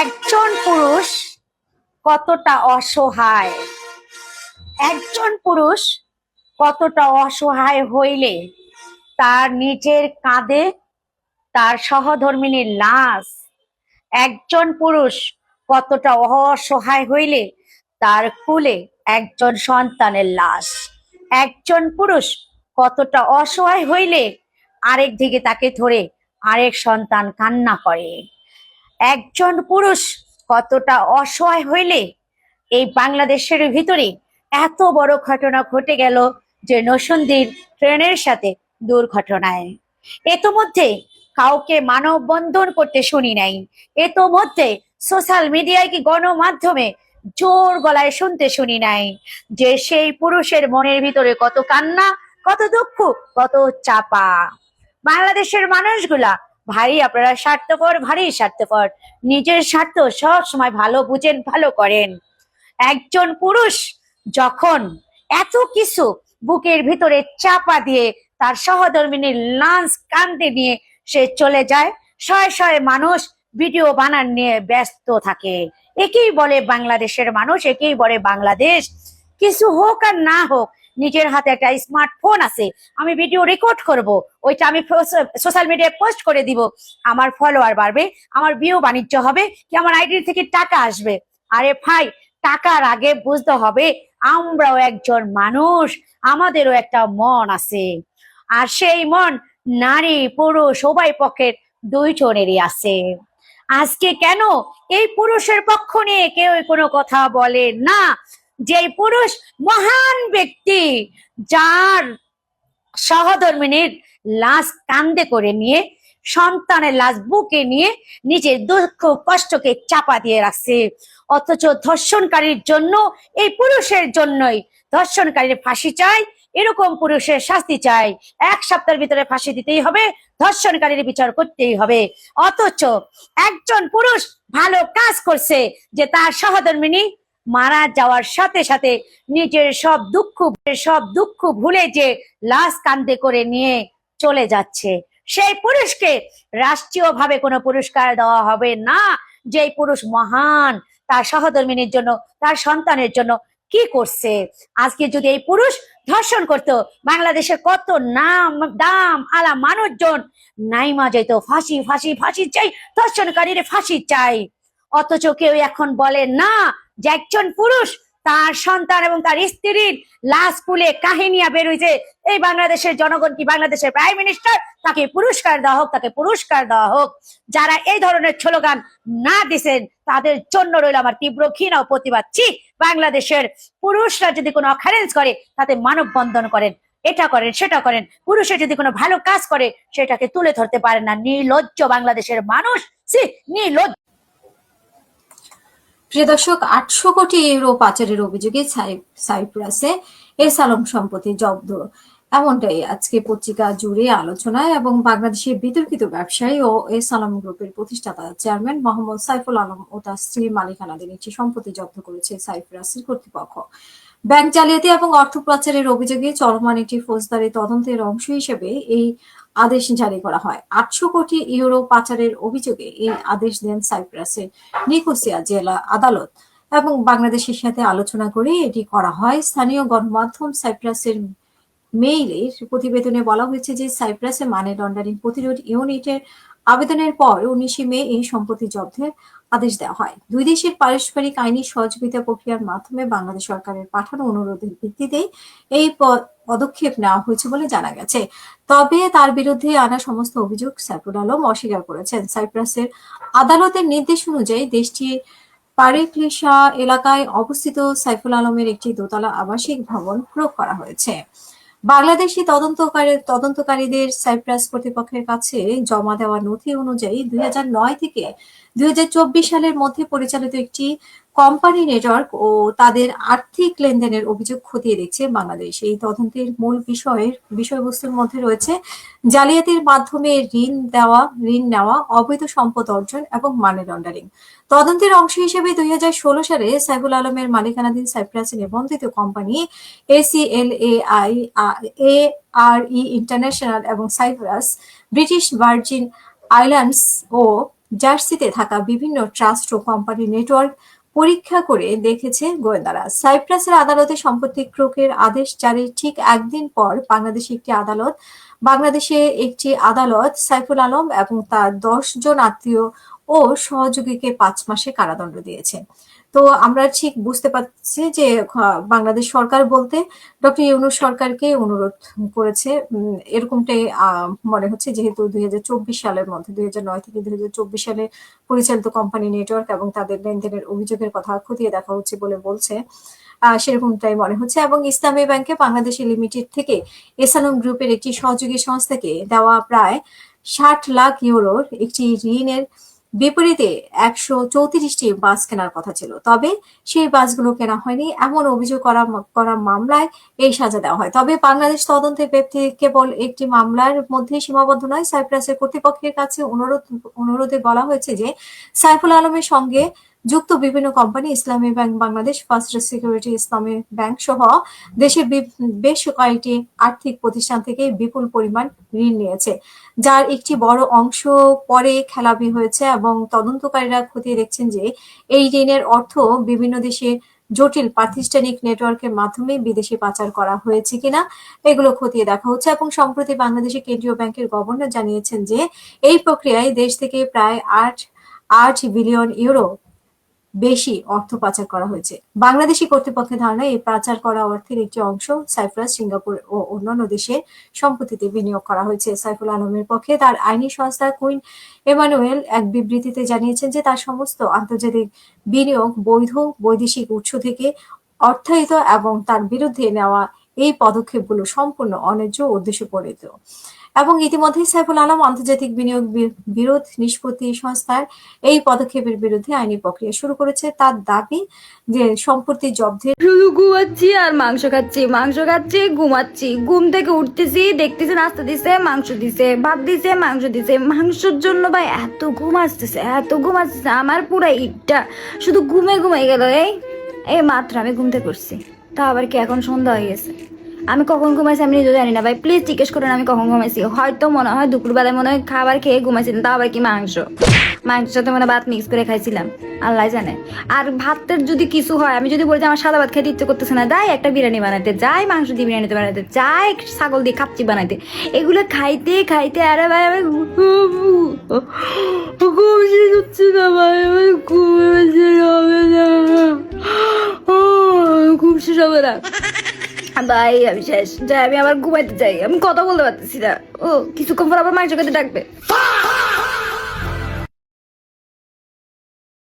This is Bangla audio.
একজন পুরুষ কতটা অসহায়, একজন পুরুষ কতটা অসহায় হইলে তার নিজের কাঁধে তার সহধর্মিনীর লাশ, একজন পুরুষ কতটা অসহায় হইলে তার কুলে একজন সন্তানের লাশ, একজন পুরুষ কতটা অসহায় হইলে আরেক দিকে তাকে ধরে আরেক সন্তান কান্না করে, একজন পুরুষ কতটা অসহায় হইলে এই বাংলাদেশের ভিতরে এত বড় ঘটনা ঘটে গেল যে নরসিংদীর ট্রেনের সাথে দুর্ঘটনায়। ইতোমধ্যে কাউকে মানববন্ধন করতে শুনি নাই, ইতোমধ্যে সোশ্যাল মিডিয়ায় কি গণমাধ্যমে জোর গলায় শুনতে শুনি নাই যে সেই পুরুষের মনের ভিতরে কত কান্না, কত দুঃখ, কত চাপা। বাংলাদেশের মানুষগুলা ভারী আপনারা স্বার্থপর, ভারী স্বার্থপর, নিজের স্বার্থ সব সময় ভালো বুঝেন, ভালো করেন। একজন পুরুষ যখন এত কিছু বুকের ভিতরে চাপা দিয়ে তার সহধর্মিনীর লাশ কাঁধে নিয়ে সে চলে যায়, শয়ে শয়ে মানুষ ভিডিও বানান নিয়ে ব্যস্ত থাকে। একেই বলে বাংলাদেশের মানুষ, একেই বলে বাংলাদেশ। কিছু হোক আর না হোক, নিজের হাতে একটা স্মার্টফোন আছে, আমি ভিডিও রেকর্ড করব, ওইটা আমি সোশ্যাল মিডিয়ায় পোস্ট করে দিব, আমার ফলোয়ার বাড়বে, আমার ভিউ বাণিজ্য হবে, কি আমার আইডি থেকে টাকা আসবে। আরে ভাই, টাকার আগে বুঝতে হবে আমরাও একজন মানুষ, আমাদেরও একটা মন আছে, আর সেই মন নারী পুরুষ উভয় পক্ষের দুইজনেরই আছে। আজকে কেন এই পুরুষের পক্ষ নিয়ে কেউ কোনো কথা বলে না? যে পুরুষ মহান ব্যক্তি, যার সহধর্মিনীর লাশ কাঁধে করে নিয়ে, সন্তানের লাশ বুকে নিয়ে নিজের দুঃখ কষ্টকে চাপা দিয়ে রাখছে, অথচ ধর্ষণকারীর জন্য, এই পুরুষের জন্যই ধর্ষণকারীর ফাঁসি চাই, এরকম পুরুষের শাস্তি চাই, 1 সপ্তাহের ভিতরে ফাঁসি দিতেই হবে, ধর্ষণকারীর বিচার করতেই হবে। অথচ একজন পুরুষ ভালো কাজ করছে যে তার সহধর্মিনী মারা যাওয়ার সাথে সাথে নিজের সব দুঃখ ভুলে যে লাশ কাঁধে করে নিয়ে চলে যাচ্ছে, সেই পুরুষকে রাষ্ট্রীয়ভাবে কোনো পুরস্কার দেওয়া হবে না। যে পুরুষ মহান, তার সহধর্মিনীর জন্য, তার সন্তানের জন্য কি করছে। আজকে যদি এই পুরুষ ধর্ষণ করতো, বাংলাদেশে কত নাম দাম আলা মানুষজন নাইমা যেত, ফাঁসি ফাঁসি ফাঁসি চাই, ধর্ষণকারীর ফাঁসি চাই। অথচ কেউ এখন বলে না যে একজন পুরুষ তার সন্তান এবং তার স্ত্রীর লাশ কুলে কাহিনিয়া বের হয়েছে, এই বাংলাদেশের জনগণ কি, বাংলাদেশের প্রাইম মিনিস্টার, তাকে পুরস্কার দেওয়া হোক, তাকে পুরস্কার দেওয়া হোক। যারা এই ধরনের স্লোগান না দিছেন তাদের জন্য রইল আমার তীব্র ঘৃণা ও প্রতিবাদ। বাংলাদেশের পুরুষরা যদি কোনো অকারেন্স করে তাতে মানববন্ধন করেন, এটা করেন সেটা করেন, পুরুষের যদি কোনো ভালো কাজ করে সেটাকে তুলে ধরতে পারেন না। নির্লজ্জ বাংলাদেশের মানুষ, নির্লজ্জ। প্রিয় দর্শক, 800 কোটি ইউরো পাচারের অভিযোগে সাইপ্রাসে এসালম সম্পত্তি জব্দ, এমনটাই আজকে পত্রিকা জুড়ে আলোচনায়। এবং বাংলাদেশের বিতর্কিত ব্যবসায়ী ও এসালম গ্রুপের প্রতিষ্ঠাতা চেয়ারম্যান মোহাম্মদ সাইফুল আলম ও তার স্ত্রী মালিকানাধীন একটি সম্পত্তি জব্দ করেছে সাইপ্রাসের কর্তৃপক্ষ। ব্যাংক জালিয়াতি এবং অর্থ পাচারের অভিযোগে চলমান একটি ফৌজদারি তদন্তের অংশ হিসেবে এই আদেশ জারি করা হয়। 800 কোটি ইউরো পাচারের অভিযোগে এই আদেশ দেন সাইপ্রাসের নিকোসিয়া জেলা আদালত এবং বাংলাদেশের সাথে আলোচনা করে এটি করা হয়। স্থানীয় গণমাধ্যম সাইপ্রাসের মেইলের প্রতিবেদনে বলা হয়েছে যে সাইপ্রাসে মানি লন্ডারিং প্রতিরোধ ইউনিটের আবেদনের পর 19 মে এই সম্পত্তি জব্দের আদেশ দেওয়া হয়। দুই দেশের পারস্পরিক আইনি সহযোগিতা প্রক্রিয়ার মাধ্যমে বাংলাদেশ সরকারের পাঠানো অনুরোধের ভিত্তিতে এই পদক্ষেপ নেওয়া হয়েছে বলে জানা গেছে। তবে তার বিরুদ্ধে আনা সমস্ত অভিযোগ সাইফুল আলম অস্বীকার করেছেন। সাইপ্রাসের আদালতের নির্দেশ অনুযায়ী দেশটির পারিক্লিশা এলাকায় অবস্থিত সাইফুল আলমের একটি দোতলা আবাসিক ভবন প্রয়োগ করা হয়েছে। বাংলাদেশি তদন্তকারীদের সাইপ্রাস কর্তৃপক্ষের কাছে জমা দেওয়া নথি অনুযায়ী 2009 থেকে 2024 সালের মধ্যে পরিচালিত একটি কোম্পানি নেটওয়ার্ক ও তাদের আর্থিক লেনদেনের অভিযোগ খতিয়ে দেখছে বাংলাদেশ। এই তদন্তের মূল বিষয়বস্তুর মধ্যে রয়েছে জালিয়াতির মাধ্যমে ঋণ নেওয়া, অবৈধ সম্পদ অর্জন এবং মানি লন্ডারিং। তদন্তের অংশ হিসেবে 2016 সালে সাইফুল আলমের মালিকানাধীন সাইপ্রাসে নিবন্ধিত কোম্পানি ACLAI ইন্টারন্যাশনাল এবং সাইপ্রাস, ব্রিটিশ ভার্জিন আইল্যান্ডস ও জার্সিতে থাকা বিভিন্ন ট্রাস্ট ও কোম্পানি নেটওয়ার্ক পরীক্ষা করে দেখেছে গোয়েন্দারা। সাইপ্রাসের আদালতে সম্পত্তি ক্রয়ের আদেশ জারির ঠিক একদিন পর বাংলাদেশে একটি আদালত সাইফুল আলম এবং তার 10 জন আত্মীয় ও সহযোগীকে 5 মাসে কারাদণ্ড দিয়েছে। তো আমরা ঠিক বুঝতে পারছি যে বাংলাদেশ সরকার বলতে ডক্টর ইউনূস সরকারকে অনুরোধ করেছে, এরকমটাই মনে হচ্ছে, যেহেতু 2024 সালের মধ্যে 2009 থেকে 2024 সালে পরিচালিত কোম্পানি নেটওয়ার্ক এবং তাদের লেনদেনের অভিযোগের কথা খতিয়ে দেখা হচ্ছে বলে বলছে। সেরকমটাই মনে হচ্ছে। এবং ইসলামী ব্যাংকে বাংলাদেশ লিমিটেড থেকে এসালম গ্রুপের একটি সহযোগী সংস্থাকে দেওয়া প্রায় 60 লাখ ইউরোর একটি ঋণের বিপরীতে 134টি বাস কেনার কথা ছিল, তবে সেই বাসগুলো কেনা হয়নি এমন অভিযোগ করা মামলায় এই সাজা দেওয়া হয়। তবে বাংলাদেশ তদন্তের ব্যক্তি কেবল একটি মামলার মধ্যেই সীমাবদ্ধ নয়। সাইপ্রাসের কর্তৃপক্ষের কাছে অনুরোধে বলা হয়েছে যে সাইফুল আলমের সঙ্গে যুক্ত বিভিন্ন কোম্পানি ইসলামী ব্যাংক বাংলাদেশ, ফার্স্ট সিকিউরিটি ইসলামী ব্যাংক সহ দেশের বেশ কয়েকটি আর্থিক প্রতিষ্ঠান থেকে বিপুল পরিমাণ ঋণ নিয়েছে, যার একটি বড় অংশ পরে খেলাপি হয়েছে। এবং তদন্তকারীরা খতিয়ে দেখছেন যে এই ঋণের অর্থ বিভিন্ন দেশে জটিল প্রাতিষ্ঠানিক নেটওয়ার্কের মাধ্যমে বিদেশে পাচার করা হয়েছে কিনা এগুলো খতিয়ে দেখা হচ্ছে। এবং সম্প্রতি বাংলাদেশের কেন্দ্রীয় ব্যাংকের গভর্নর জানিয়েছেন যে এই প্রক্রিয়ায় দেশ থেকে প্রায় 8 বিলিয়ন ইউরো বেশি অর্থ পাচার করা হয়েছে। বাংলাদেশি কর্তৃপক্ষের ধারণা এই পাচার করা অর্থের একটি অংশ সাইপ্রাস, সিঙ্গাপুর ও অন্যান্য দেশের সম্পত্তিতে বিনিয়োগ করা হয়েছে। সাইফুল আলমের পক্ষে তার আইনি সংস্থা কুইন এমানুয়েল এক বিবৃতিতে জানিয়েছেন যে তার সমস্ত আন্তর্জাতিক বিনিয়োগ বৈধ বৈদেশিক উৎস থেকে অর্থায়িত এবং তার বিরুদ্ধে নেওয়া এই পদক্ষেপগুলো সম্পূর্ণ অন্যায্য ও উদ্দেশ্যপ্রণোদিত। এবং ইতিমধ্যেই সাইফুল আলম আন্তর্জাতিক বিনিয়োগ বিরোধ নিষ্পত্তি সংস্থার এই পদক্ষেপের বিরুদ্ধে আইনি প্রক্রিয়া শুরু করেছে। তার দাবি যে সম্পত্তি জব্দের শুধু ঘুমাচ্ছি আর মাংস খাচ্ছি ঘুমাচ্ছি, ঘুম থেকে উঠতেছি দেখতেছি নাস্তা দিছে, মাংস দিছে, ভাত দিছে, মাংস দিছে। মাংসের জন্য ভাই এত ঘুম আসতেছে আমার পুরা ইটটা শুধু ঘুমে গেল। এই মাত্র আমি ঘুম থেকে করছি, তা আবার কি এখন সন্ধ্যা হয়ে গেছে। আমি কখন ঘুমাইছি আমি নিজেও জানি না ভাই, প্লিজ জিজ্ঞেস করেন আমি কখন ঘুমাইছি। হয়তো মনে হয় দুপুরবেলায় মনে হয় খাবার খেয়ে ঘুমাইছিলাম, তা আবার কি মাংসের সাথে মানে ভাত মিক্স করে খাইছিলাম, আল্লাহ জানে। আর ভাতের যদি কিছু হয়, আমি যদি বলি যে আমার সাদা ভাত খেতে ইচ্ছে করতেছে না, যাই একটা বিরিয়ানি বানাইতে, যাই মাংস দিয়ে বিরিয়ানি বানাইতে, যাই ছাগল দিয়ে কাচ্চি বানাইতে, এগুলো খাইতে খাইতে আরে ভাই আমি ঘুমছে হচ্ছে না ভাই, আমার ঘুমছে হবে না ভাই, আমি শেষ। যাই আমি আবার ঘুমাইতে চাই, আমি কথা বলতে পারতেছি না। ও কিছুক্ষণ পর আবার মাংস খেতে ডাকবে।